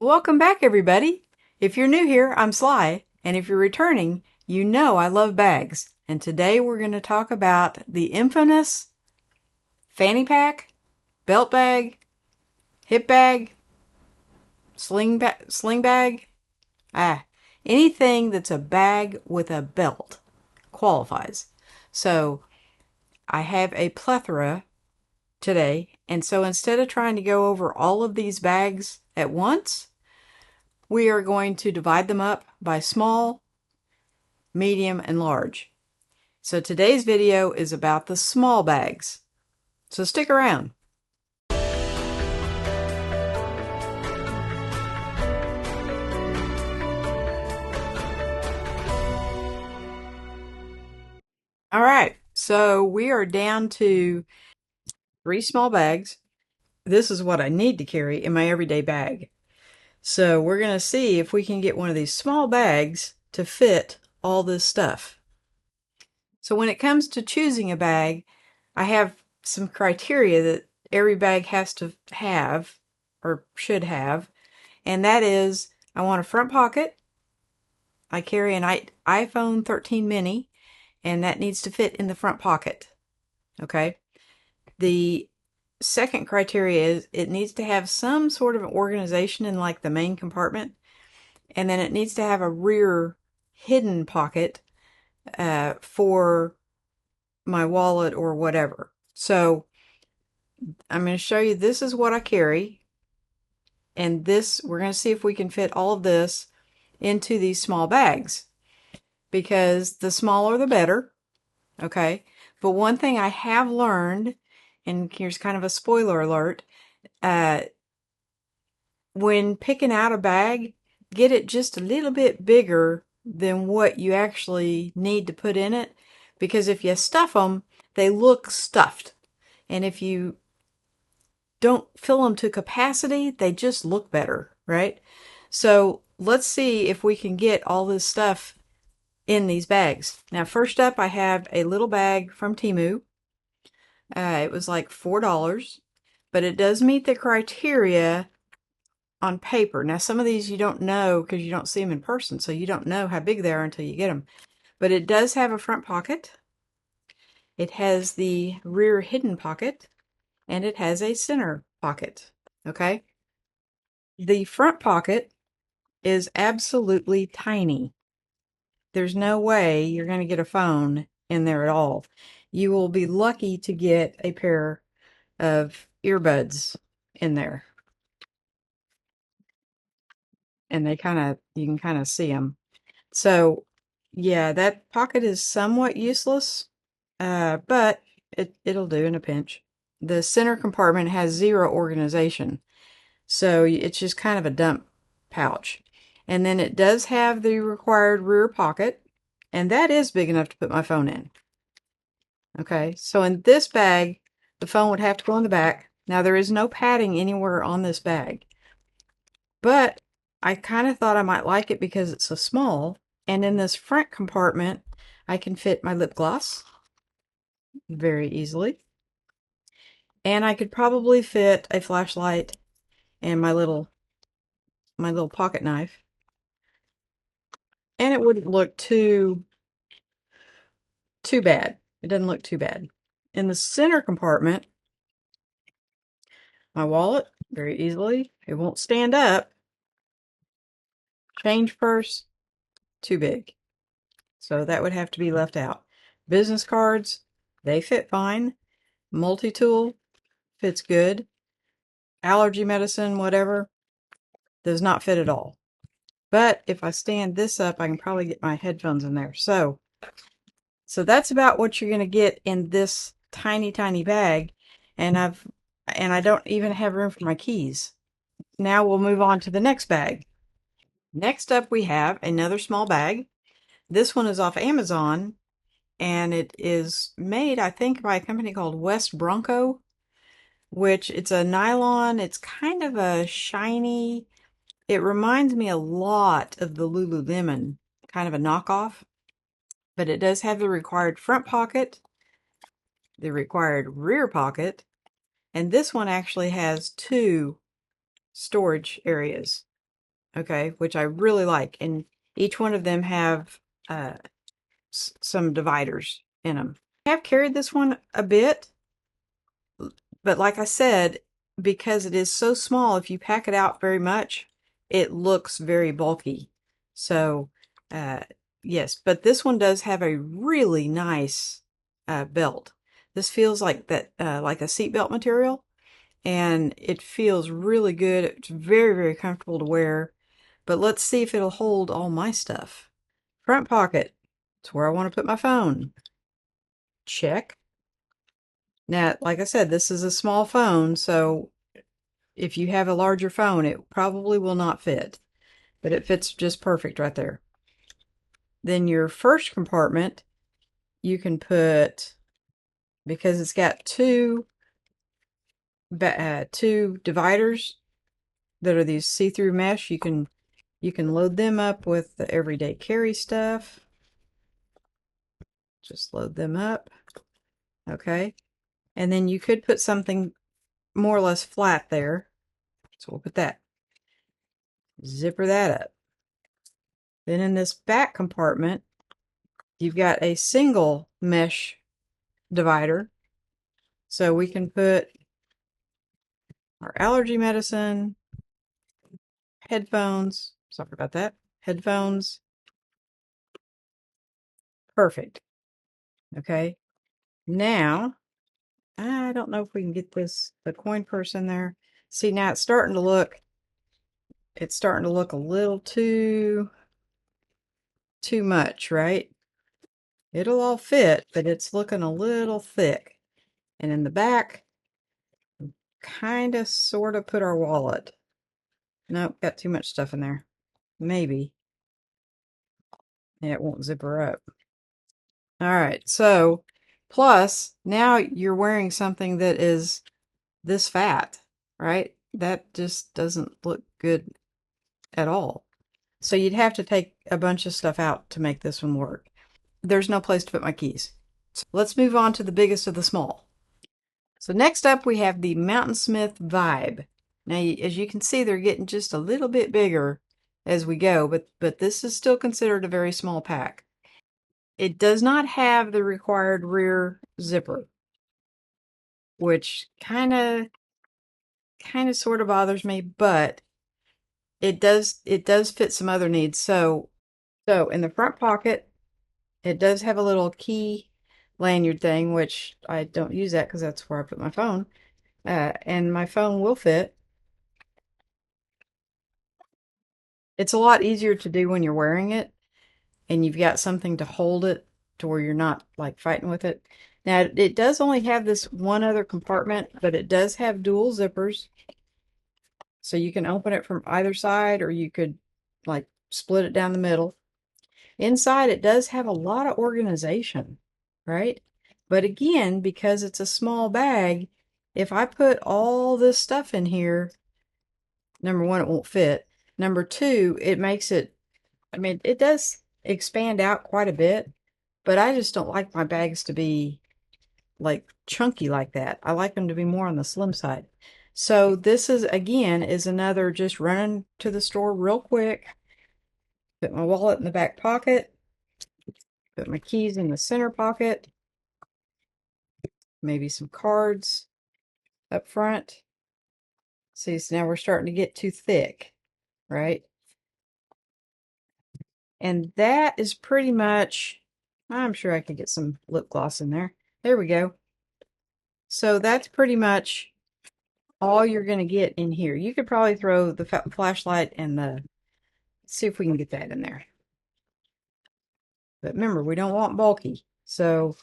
Welcome back, everybody. If you're new here, I'm Sly, and if you're returning, you know I love bags. And today we're going to talk about the infamous fanny pack, belt bag, hip bag, sling bag. Ah, anything that's a bag with a belt qualifies. So I have a plethora today, and so instead of trying to go over all of these bags at once, we are going to divide them up by small, medium, and large. So today's video is about the small bags. So stick around. All right, so we are down to 3 small bags. This is what I need to carry in my everyday bag. So we're going to see if we can get one of these small bags to fit all this stuff. So when it comes to choosing a bag, I have some criteria that every bag has to have or should have, and that is I want a front pocket. I carry an iPhone 13 mini, and that needs to fit in the front pocket. Okay. The second criteria is it needs to have some sort of organization in like the main compartment, and then it needs to have a rear hidden pocket for my wallet or whatever. So I'm going to show you, this is what I carry, and this, we're going to see if we can fit all of this into these small bags, because the smaller the better. Okay. But one thing I have learned, and here's kind of a spoiler alert, when picking out a bag, get it just a little bit bigger than what you actually need to put in it, because if you stuff them, they look stuffed. And if you don't fill them to capacity, they just look better, right? So let's see if we can get all this stuff in these bags. Now, first up, I have a little bag from Temu. It was like $4, but it does meet the criteria on paper. Now, some of these you don't know because you don't see them in person, so you don't know how big they are until you get them. But it does have a front pocket. It has the rear hidden pocket, and it has a center pocket. Okay? The front pocket is absolutely tiny. There's no way you're going to get a phone in there at all. You will be lucky to get a pair of earbuds in there. And they you can kind of see them. So yeah, that pocket is somewhat useless, but it'll do in a pinch. The center compartment has zero organization, so it's just kind of a dump pouch. And then it does have the required rear pocket, and that is big enough to put my phone in. Okay, so in this bag, the phone would have to go in the back. Now, there is no padding anywhere on this bag, but I kind of thought I might like it because it's so small. And in this front compartment, I can fit my lip gloss very easily. And I could probably fit a flashlight and my little pocket knife. And it wouldn't look too bad. It doesn't look too bad. In the center compartment, my wallet, very easily. It won't stand up. Change purse, too big. So that would have to be left out. Business cards, they fit fine. Multi-tool fits good. Allergy medicine, whatever, does not fit at all. But if I stand this up, I can probably get my headphones in there. So that's about what you're going to get in this tiny, tiny bag. And I don't even have room for my keys. Now we'll move on to the next bag. Next up, we have another small bag. This one is off Amazon, and it is made, I think, by a company called West Bronco, which it's a nylon. It's kind of a shiny. It reminds me a lot of the Lululemon, kind of a knockoff, but it does have the required front pocket, the required rear pocket, and this one actually has 2 storage areas. okay, which I really like. And each one of them have some dividers in them. I have carried this one a bit, but like I said, because it is so small, if you pack it out very much, it looks very bulky. So, uh, yes, but this one does have a really nice belt. This feels like that, like a seatbelt material, and it feels really good. It's very, very comfortable to wear. But let's see if it'll hold all my stuff. Front pocket. It's where I want to put my phone. Check. Now, like I said, this is a small phone, so if you have a larger phone, it probably will not fit, but it fits just perfect right there. Then your first compartment, you can put, because it's got two dividers that are these see-through mesh, you can load them up with the everyday carry stuff. Just load them up. Okay. And then you could put something more or less flat there. So we'll put that. Zipper that up. Then in this back compartment, you've got a single mesh divider. So we can put our allergy medicine, headphones, sorry about that, headphones. Perfect. Okay. Now, I don't know if we can get the coin purse in there. See, now it's starting to look a little too much, right? It'll all fit, but it's looking a little thick. And in the back, kind of sort of put our wallet. Nope, got too much stuff in there. Maybe. Yeah, it won't zip her up. All right, so plus now you're wearing something that is this fat, right? That just doesn't look good at all. So you'd have to take a bunch of stuff out to make this one work. There's no place to put my keys. So let's move on to the biggest of the small. So next up we have the Mountainsmith Vibe. Now, as you can see, they're getting just a little bit bigger as we go, but this is still considered a very small pack. It does not have the required rear zipper, which kind of sort of bothers me, but it does fit some other needs. So in the front pocket, it does have a little key lanyard thing, which I don't use that because that's where I put my phone. And my phone will fit. It's a lot easier to do when you're wearing it and you've got something to hold it to where you're not like fighting with it. Now, it does only have this one other compartment, but it does have dual zippers. So you can open it from either side, or you could like split it down the middle. Inside, it does have a lot of organization, right? But again, because it's a small bag, if I put all this stuff in here, number one, it won't fit. Number two, it makes it, I mean, it does expand out quite a bit, but I just don't like my bags to be like chunky like that. I like them to be more on the slim side. So this is, again, is another just running to the store real quick, put my wallet in the back pocket, put my keys in the center pocket, maybe some cards up front. See, so now we're starting to get too thick, right? And that is pretty much, I'm sure I could get some lip gloss in there. There we go. So that's pretty much all you're going to get in here. You could probably throw the flashlight and see if we can get that in there. But remember, we don't want bulky. So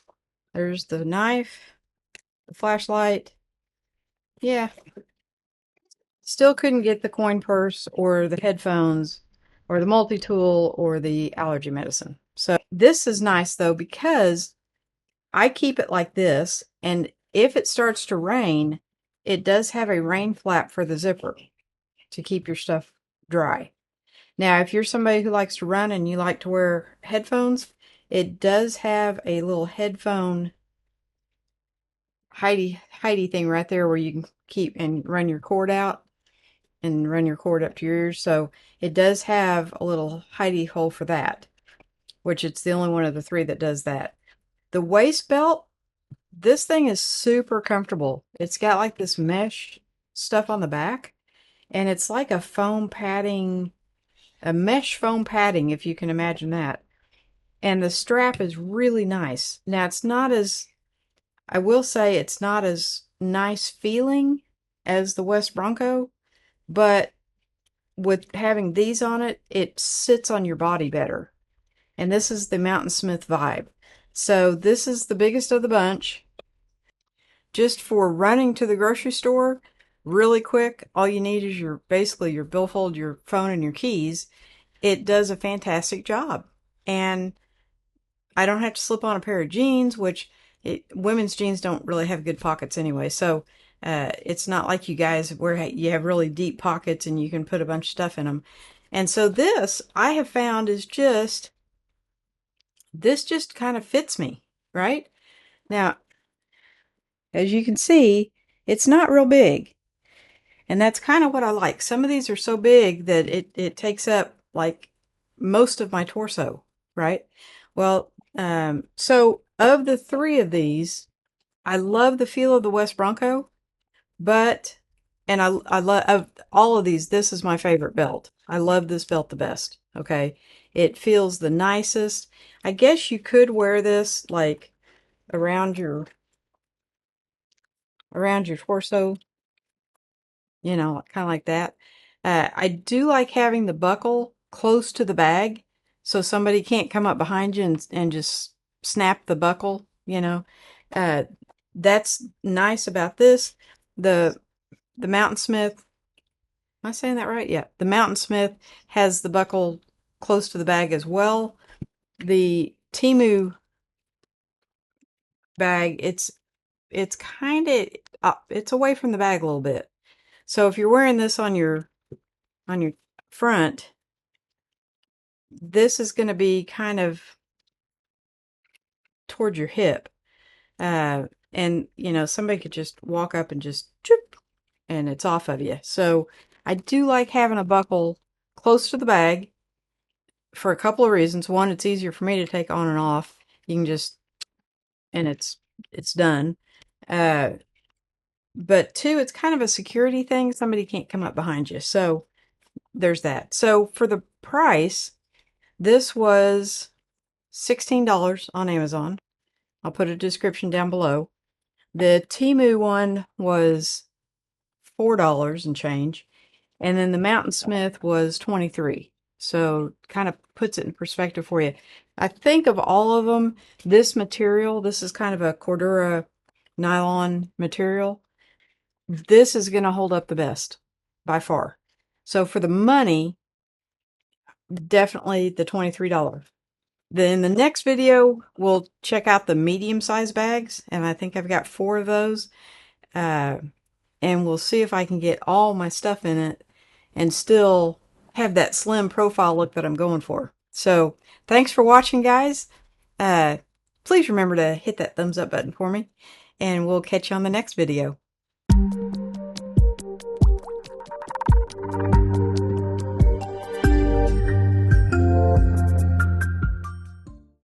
there's the knife, the flashlight. Yeah. Still couldn't get the coin purse or the headphones or the multi-tool or the allergy medicine. So this is nice though, because I keep it like this, and if it starts to rain, it does have a rain flap for the zipper to keep your stuff dry. Now, if you're somebody who likes to run and you like to wear headphones, it does have a little headphone hidey thing right there where you can keep and run your cord out. and run your cord up to your ears. So it does have a little hidey hole for that, which it's the only one of the three that does that. The waist belt, this thing is super comfortable. It's got like this mesh stuff on the back, and it's like a foam padding, a mesh foam padding, if you can imagine that. And the strap is really nice. Now, it's not as, I will say it's not as nice feeling as the West Bronco, but with having these on it, it sits on your body better. And this is the Mountain Smith Vibe. So this is the biggest of the bunch. Just for running to the grocery store, really quick, all you need is basically your billfold, your phone, and your keys. It does a fantastic job. And I don't have to slip on a pair of jeans, which women's jeans don't really have good pockets anyway. So it's not like you guys where you have really deep pockets and you can put a bunch of stuff in them. And so this I have found is this just kind of fits me, right? Now, as you can see, it's not real big. And that's kind of what I like. Some of these are so big that it takes up like most of my torso, right? Well, so of the three of these, I love the feel of the West Bronco, but, and I love, of all of these, this is my favorite belt. I love this belt the best, okay? It feels the nicest. I guess you could wear this like around your, around your torso, you know, kind of like that. I do like having the buckle close to the bag so somebody can't come up behind you and just snap the buckle, you know. Uh, that's nice about this. The the Mountain Smith, am I saying that right? Yeah. The Mountain Smith has the buckle close to the bag as well. The Temu bag, it's kind of it's away from the bag a little bit. So if you're wearing this on your front, this is going to be kind of toward your hip. And, you know, somebody could just walk up and just, choop, and it's off of you. So I do like having a buckle close to the bag for a couple of reasons. One, it's easier for me to take on and off. You can just, and it's done. Uh, but two, it's kind of a security thing. Somebody can't come up behind you. So there's that. So for the price, this was $16 on Amazon. I'll put a description down below. The Temu one was $4 and change, and then the Mountain Smith was 23. So kind of puts it in perspective for you. I think of all of them, this material, this is kind of a Cordura nylon material. This is going to hold up the best by far. So for the money, definitely the $23. Then in the next video, we'll check out the medium-sized bags, and I think I've got 4 of those. And we'll see if I can get all my stuff in it and still have that slim profile look that I'm going for. So thanks for watching, guys. Please remember to hit that thumbs up button for me, and we'll catch you on the next video.